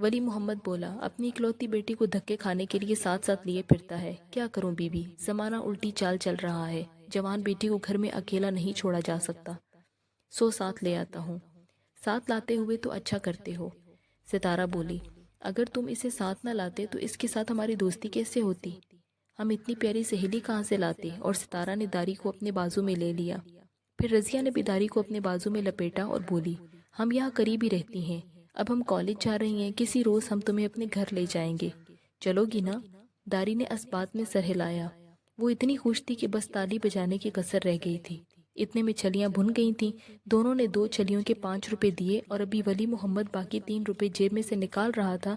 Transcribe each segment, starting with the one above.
ولی محمد بولا، اپنی اکلوتی بیٹی کو دھکے کھانے کے لیے ساتھ ساتھ لیے پھرتا ہے، کیا کروں بیوی، زمانہ الٹی چال چل رہا ہے، جوان بیٹی کو گھر میں اکیلا نہیں چھوڑا جا سکتا، سو ساتھ لے آتا ہوں۔ ساتھ لاتے ہوئے تو اچھا کرتے ہو، ستارہ بولی، اگر تم اسے ساتھ نہ لاتے تو اس کے ساتھ ہماری دوستی کیسے ہوتی؟ ہم اتنی پیاری سہیلی کہاں سے لاتے؟ اور ستارہ نے داری کو اپنے بازو میں لے لیا۔ پھر رضیہ نے بھی داری کو اپنے بازو میں لپیٹا اور بولی، ہم یہاں قریب ہی رہتی ہیں، اب ہم کالج جا رہی ہیں، کسی روز ہم تمہیں اپنے گھر لے جائیں گے، چلو گی نا؟ داری نے اس بات میں سر ہلایا۔ وہ اتنی خوش تھی کہ بس تالی بجانے کی کسر رہ گئی تھی۔ اتنے میں چھلیاں بھن گئی تھیں۔ دونوں نے 2 چھلیوں کے 5 روپے دیے اور ابھی ولی محمد باقی 3 روپے جیب میں سے نکال رہا تھا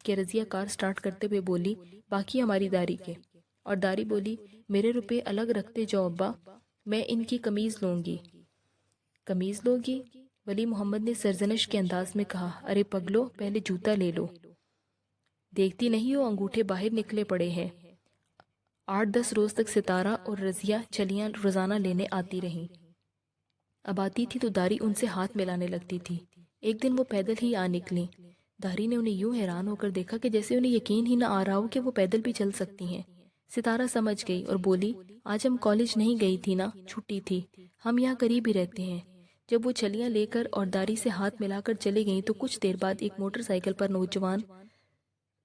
کہ رضیہ کار سٹارٹ کرتے ہوئے بولی، باقی ہماری داری کے۔ اور داری بولی، میرے روپے الگ رکھتے جاؤ ابا، میں ان کی قمیض لوں گی۔ قمیض لوگی؟ ولی محمد نے سرزنش کے انداز میں کہا، ارے پگلو، پہلے جوتا لے لو، دیکھتی نہیں ہو انگوٹھے باہر نکلے پڑے ہیں۔ 8-10 روز تک ستارہ اور رضیہ چھلیاں روزانہ لینے آتی رہیں۔ اب آتی تھی تو داری ان سے ہاتھ ملانے لگتی تھی۔ ایک دن وہ پیدل ہی آ نکلیں۔ داری نے انہیں یوں حیران ہو کر دیکھا کہ جیسے انہیں یقین ہی نہ آ رہا ہو کہ وہ پیدل بھی چل سکتی ہیں۔ ستارہ سمجھ گئی اور بولی، آج ہم کالج نہیں گئی تھی نا، چھٹی تھی، ہم یہاں قریب ہی رہتے ہیں۔ جب وہ چھلیاں لے کر اور داری سے ہاتھ ملا کر چلی گئیں تو کچھ دیر بعد ایک موٹر سائیکل پر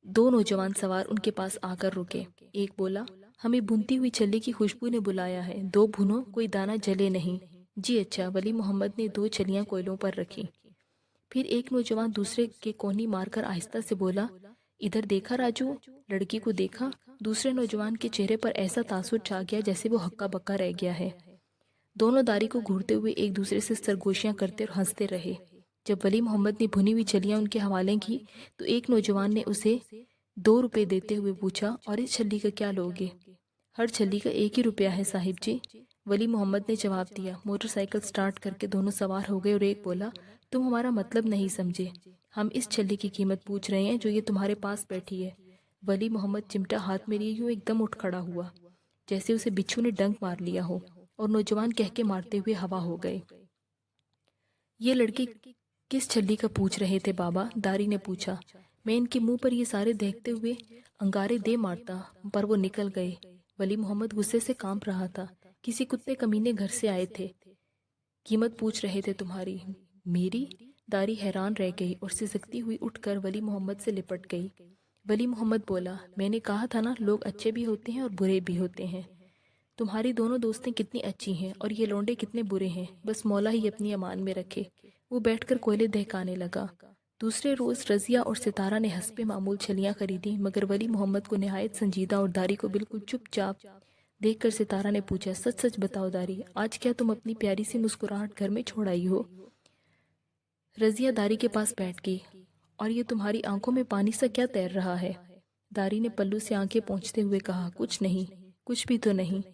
2 نوجوان سوار ان کے پاس آ کر رکے۔ ایک بولا، ہمیں بھنتی ہوئی چھلی کی خوشبو نے بلایا ہے، 2 بھنو، کوئی دانہ جلے نہیں۔ جی اچھا۔ ولی محمد نے 2 چھلیاں کوئلوں پر رکھی۔ پھر ایک نوجوان دوسرے کے کونی مار کر آہستہ سے بولا، ادھر دیکھا راجو؟ لڑکی کو دیکھا؟ دوسرے نوجوان کے چہرے پر ایسا تاثر چھا گیا جیسے وہ ہکا بکا رہ گیا ہے۔ دونوں داری کو گھورتے ہوئے ایک دوسرے سے سرگوشیاں کرتے اور ہنستے رہے۔ جب ولی محمد نے بھنی ہوئی چھلیاں ان کے حوالے کی تو ایک نوجوان نے اسے 2 روپے دیتے ہوئے پوچھا، اور اس چھلی کا کیا لوگے؟ ہر چھلی کا 1 ہی روپیہ ہے صاحب جی، ولی محمد نے جواب دیا۔ موٹر سائیکل سٹارٹ کر کے دونوں سوار ہو گئے اور ایک بولا، تم ہمارا مطلب نہیں سمجھے، ہم اس چھلی کی قیمت پوچھ رہے ہیں جو یہ تمہارے پاس بیٹھی ہے۔ ولی محمد چمٹا ہاتھ میں لیے یوں ایک دم اٹھ کھڑا ہوا جیسے اسے بچھو نے ڈنک مار لیا ہو، اور نوجوان کہہ کے مارتے ہوئے ہوا ہو گئے۔ یہ لڑکے کس چھلی کا پوچھ رہے تھے بابا؟ داری نے پوچھا۔ میں ان کے منہ پر یہ سارے دیکھتے ہوئے انگارے دے مارتا، پر وہ نکل گئے۔ ولی محمد غصے سے کانپ رہا تھا۔ کسی کتے کمینے گھر سے آئے تھے، قیمت پوچھ رہے تھے تمہاری؟ میری؟ داری حیران رہ گئی اور سسکتی ہوئی اٹھ کر ولی محمد سے لپٹ گئی۔ ولی محمد بولا، میں نے کہا تھا نا، لوگ اچھے بھی ہوتے ہیں اور برے بھی ہوتے ہیں۔ تمہاری دونوں دوستیں کتنی اچھی ہیں اور یہ لونڈے کتنے برے ہیں، بس مولا ہی اپنی امان میں رکھے۔ وہ بیٹھ کر کوئلے دہکانے لگا۔ دوسرے روز رضیہ اور ستارہ نے حسب معمول چھلیاں خریدیں، مگر ولی محمد کو نہایت سنجیدہ اور داری کو بالکل چپ چاپ دیکھ کر ستارہ نے پوچھا، سچ سچ بتاؤ داری، آج کیا تم اپنی پیاری سی مسکراہٹ گھر میں چھوڑ آئی ہو؟ رضیہ داری کے پاس بیٹھ گئی، اور یہ تمہاری آنکھوں میں پانی سا کیا تیر رہا ہے؟ داری نے پلو سے آنکھیں پونچھتے ہوئے کہا، کچھ نہیں، کچھ بھی تو نہیں۔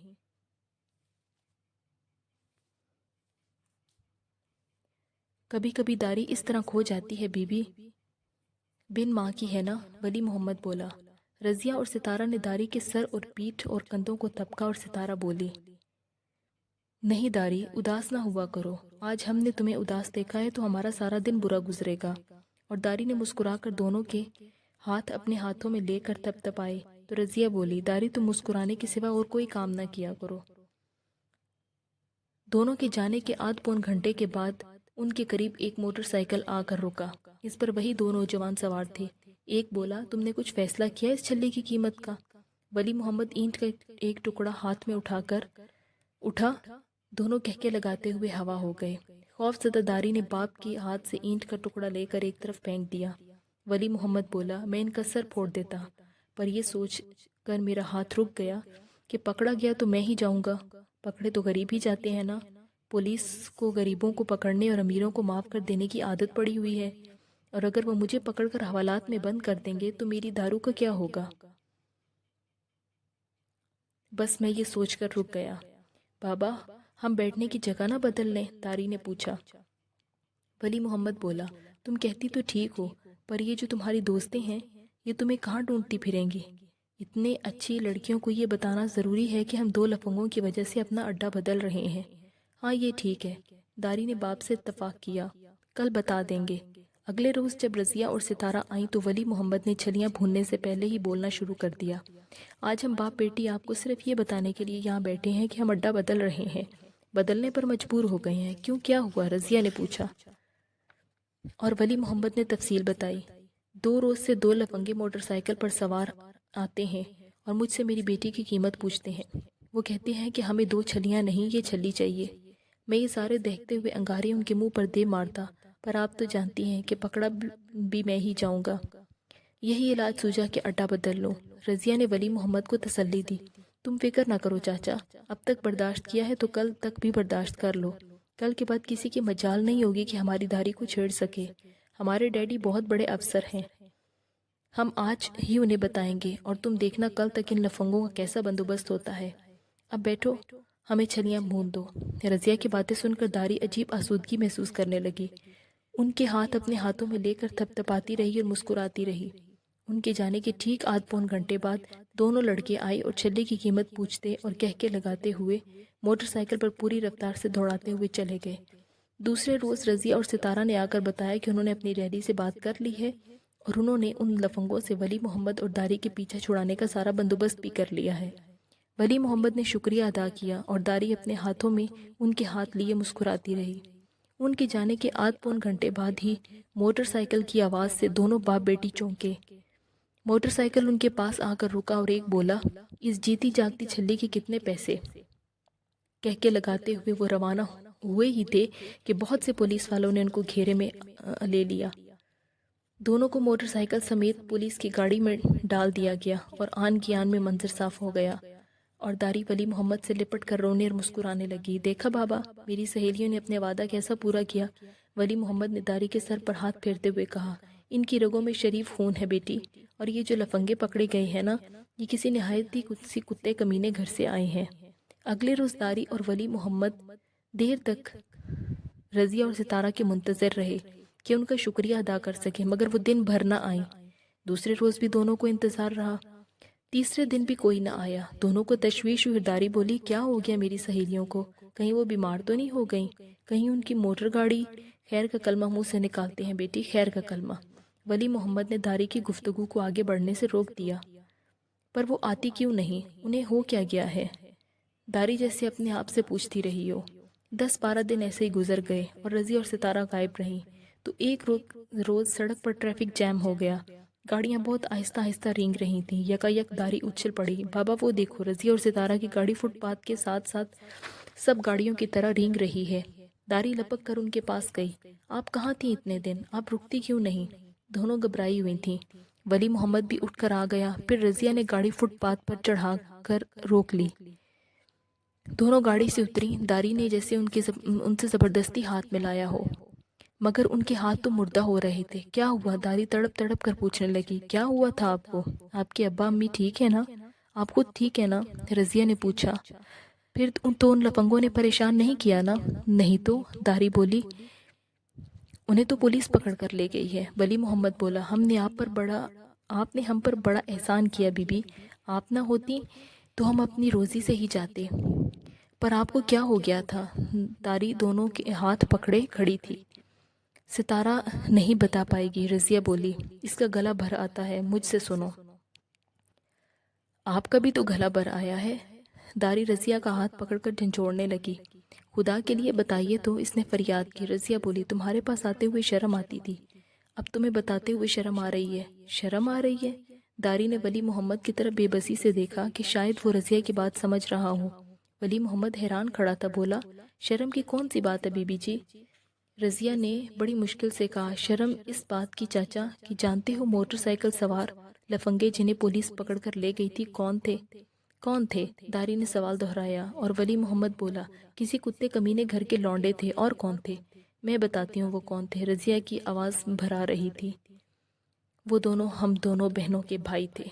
کبھی کبھی داری اس طرح کھو جاتی ہے بی بی، بن ماں کی ہے نا، ولی محمد بولا۔ رضیہ اور ستارہ نے داری کے سر اور پیٹھ اور کندھوں کو تھپکا اور ستارہ بولی، نہیں داری، اداس نہ ہوا کرو، آج ہم نے تمہیں اداس دیکھا ہے تو ہمارا سارا دن برا گزرے گا۔ اور داری نے مسکرا کر دونوں کے ہاتھ اپنے ہاتھوں میں لے کر تپ تپائے تو رضیہ بولی، داری تم مسکرانے کے سوا اور کوئی کام نہ کیا کرو۔ دونوں کے جانے کے آدھ پون گھنٹے کے بعد ان کے قریب ایک موٹر سائیکل آ کر رکا۔ اس پر وہی 2 نوجوان سوار تھے۔ ایک بولا، تم نے کچھ فیصلہ کیا اس چھلی کی قیمت کا؟ ولی محمد اینٹ کا ایک ٹکڑا ہاتھ میں اٹھا دونوں کہکے لگاتے ہوئے ہوا ہو گئے۔ خوف زدہ داری نے باپ کے ہاتھ سے اینٹ کا ٹکڑا لے کر ایک طرف پھینک دیا۔ ولی محمد بولا، میں ان کا سر پھوڑ دیتا، پر یہ سوچ کر میرا ہاتھ رک گیا کہ پکڑا گیا تو میں ہی جاؤں گا، پکڑے تو غریب ہی جاتے ہیں نا۔ پولیس کو غریبوں کو پکڑنے اور امیروں کو معاف کر دینے کی عادت پڑی ہوئی ہے، اور اگر وہ مجھے پکڑ کر حوالات میں بند کر دیں گے تو میری دارو کا کیا ہوگا؟ بس میں یہ سوچ کر رک گیا۔ بابا، ہم بیٹھنے کی جگہ نہ بدل لیں؟ داری نے پوچھا۔ ولی محمد بولا، تم کہتی تو ٹھیک ہو، پر یہ جو تمہاری دوستیں ہیں یہ تمہیں کہاں ڈھونڈتی پھریں گی؟ اتنے اچھی لڑکیوں کو یہ بتانا ضروری ہے کہ ہم 2 لفنگوں کی وجہ سے اپنا اڈا بدل رہے ہیں؟ ہاں یہ ٹھیک ہے، داری نے باپ سے اتفاق کیا، کل بتا دیں گے۔ اگلے روز جب رضیہ اور ستارہ آئیں تو ولی محمد نے چھلیاں بھوننے سے پہلے ہی بولنا شروع کر دیا۔ آج ہم باپ بیٹی آپ کو صرف یہ بتانے کے لیے یہاں بیٹھے ہیں کہ ہم اڈا بدل رہے ہیں، بدلنے پر مجبور ہو گئے ہیں۔ کیوں، کیا ہوا؟ رضیہ نے پوچھا اور ولی محمد نے تفصیل بتائی۔ 2 روز سے 2 لفنگے موٹر سائیکل پر سوار آتے ہیں اور مجھ سے میری بیٹی کی قیمت پوچھتے ہیں۔ وہ کہتے ہیں کہ ہمیں 2 چھلیاں نہیں، یہ چھلی چاہیے۔ میں یہ سارے دیکھتے ہوئے انگارے ان کے منہ پر دے مارتا، پر آپ تو جانتی ہیں کہ پکڑا بھی میں ہی جاؤں گا۔ یہی علاج سوجا کہ اڈا بدل لو۔ رضیہ نے ولی محمد کو تسلی دی۔ تم فکر نہ کرو چاچا، اب تک برداشت کیا ہے تو کل تک بھی برداشت کر لو۔ کل کے بعد کسی کی مجال نہیں ہوگی کہ ہماری داری کو چھیڑ سکے۔ ہمارے ڈیڈی بہت بڑے افسر ہیں، ہم آج ہی انہیں بتائیں گے اور تم دیکھنا کل تک ان لفنگوں کا کیسا بندوبست ہوتا ہے۔ اب بیٹھو، ہمیں چھلیاں بھون دو۔ رضیہ کی باتیں سن کر داری عجیب آسودگی محسوس کرنے لگی۔ ان کے ہاتھ اپنے ہاتھوں میں لے کر تھپ تھپاتی رہی اور مسکراتی رہی۔ ان کے جانے کے ٹھیک آدھ پون گھنٹے بعد دونوں لڑکے آئے اور چھلے کی قیمت پوچھتے اور کہکے لگاتے ہوئے موٹر سائیکل پر پوری رفتار سے دوڑاتے ہوئے چلے گئے۔ دوسرے روز رضیہ اور ستارہ نے آ کر بتایا کہ انہوں نے اپنی ڈیڈی سے بات کر لی ہے اور انہوں نے ان لفنگوں سے ولی محمد اور داری کے پیچھے چھڑانے کا سارا بندوبست بھی کر لیا ہے۔ ولی محمد نے شکریہ ادا کیا اور داری اپنے ہاتھوں میں ان کے ہاتھ لیے مسکراتی رہی۔ ان کے جانے کے آدھ پون گھنٹے بعد ہی موٹر سائیکل کی آواز سے دونوں باپ بیٹی چونکے۔ موٹر سائیکل ان کے پاس آ کر رکا اور ایک بولا، اس جیتی جاگتی چھلی کے کتنے پیسے؟ کہہ کے لگاتے ہوئے وہ روانہ ہوئے ہی تھے کہ بہت سے پولیس والوں نے ان کو گھیرے میں لے لیا۔ دونوں کو موٹر سائیکل سمیت پولیس کی گاڑی میں ڈال دیا گیا اور آن کی آن میں منظر صاف ہو گیا اور داری ولی محمد سے لپٹ کر رونے اور مسکرانے لگی۔ دیکھا بابا، میری سہیلیوں نے اپنے وعدہ کیسا پورا کیا۔ ولی محمد نے داری کے سر پر ہاتھ پھیرتے ہوئے کہا، ان کی رگوں میں شریف خون ہے بیٹی، اور یہ جو لفنگے پکڑے گئے ہیں نا، یہ کسی نہایت ہی کسی کتے کمینے گھر سے آئے ہیں۔ اگلے روز داری اور ولی محمد دیر تک رضیہ اور ستارہ کے منتظر رہے کہ ان کا شکریہ ادا کر سکیں، مگر وہ دن بھر نہ آئیں۔ دوسرے روز بھی دونوں کو انتظار رہا۔ تیسرے دن بھی کوئی نہ آیا۔ دونوں کو تشویش ہوئی۔ داری بولی، کیا ہو گیا میری سہیلیوں کو؟ کہیں وہ بیمار تو نہیں ہو گئیں؟ کہیں ان کی موٹر گاڑی؟ خیر کا کلمہ منہ سے نکالتے ہیں بیٹی، خیر کا کلمہ۔ ولی محمد نے داری کی گفتگو کو آگے بڑھنے سے روک دیا۔ پر وہ آتی کیوں نہیں؟ انہیں ہو کیا گیا ہے؟ داری جیسے اپنے آپ سے پوچھتی رہی ہو۔ 10-12 دن ایسے ہی گزر گئے اور رضیہ اور ستارہ غائب رہیں تو ایک روز سڑک پر ٹریفک جام ہو گیا۔ گاڑیاں بہت آہستہ آہستہ رینگ رہی تھیں۔ یکا یک داری اچھل پڑی، بابا وہ دیکھو، رضیہ اور ستارہ کی گاڑی فٹ پاتھ کے ساتھ ساتھ سب گاڑیوں کی طرح رینگ رہی ہے۔ داری لپک کر ان کے پاس گئی، آپ کہاں تھیں اتنے دن؟ آپ رکتی کیوں نہیں؟ دونوں گھبرائی ہوئی تھیں۔ ولی محمد بھی اٹھ کر آ گیا، پھر رضیہ نے گاڑی فٹ پاتھ پر چڑھا کر روک لی۔ دونوں گاڑی سے اتری۔ داری نے جیسے ان سے زبردستی ہاتھ ملایا ہو، مگر ان کے ہاتھ تو مردہ ہو رہے تھے۔ کیا ہوا؟ داری تڑپ تڑپ کر پوچھنے لگی۔ کیا ہوا تھا آپ کو؟ آپ کے ابا امی ٹھیک ہے نا؟ آپ خود ٹھیک ہے نا؟ رضیہ نے پوچھا۔ پھر تو ان لفنگوں نے پریشان نہیں کیا نا؟ نہیں تو، داری بولی، انہیں تو پولیس پکڑ کر لے گئی ہے۔ ولی محمد بولا، آپ نے ہم پر بڑا احسان کیا بی بی، آپ نہ ہوتی تو ہم اپنی روزی سے ہی جاتے۔ پر آپ کو کیا ہو گیا تھا؟ داری دونوں کے ہاتھ پکڑے کھڑی تھی۔ ستارہ نہیں بتا پائے گی، رضیہ بولی، اس کا گلا بھر آتا ہے، مجھ سے سنو۔ آپ کا بھی تو گلا بھر آیا ہے۔ داری رضیہ کا ہاتھ پکڑ کر جھنجھوڑنے لگی۔ خدا کے لیے بتائیے تو، اس نے فریاد کی۔ رضیہ بولی، تمہارے پاس آتے ہوئے شرم آتی تھی، اب تمہیں بتاتے ہوئے شرم آ رہی ہے۔ شرم آ رہی ہے؟ داری نے ولی محمد کی طرف بے بسی سے دیکھا کہ شاید وہ رضیہ کی بات سمجھ رہا ہو۔ ولی محمد حیران کھڑا تھا، بولا، شرم کی کون سی بات ہے بی بی جی؟ رضیہ نے بڑی مشکل سے کہا، شرم اس بات کی چاچا کہ جانتے ہو موٹر سائیکل سوار لفنگے جنہیں پولیس پکڑ کر لے گئی تھی کون تھے؟ کون تھے؟ داری نے سوال دہرایا اور ولی محمد بولا، کسی کتے کمینے گھر کے لونڈے تھے۔ اور کون تھے؟ میں بتاتی ہوں وہ کون تھے۔ رضیہ کی آواز بھرا رہی تھی، وہ دونوں ہم دونوں بہنوں کے بھائی تھے۔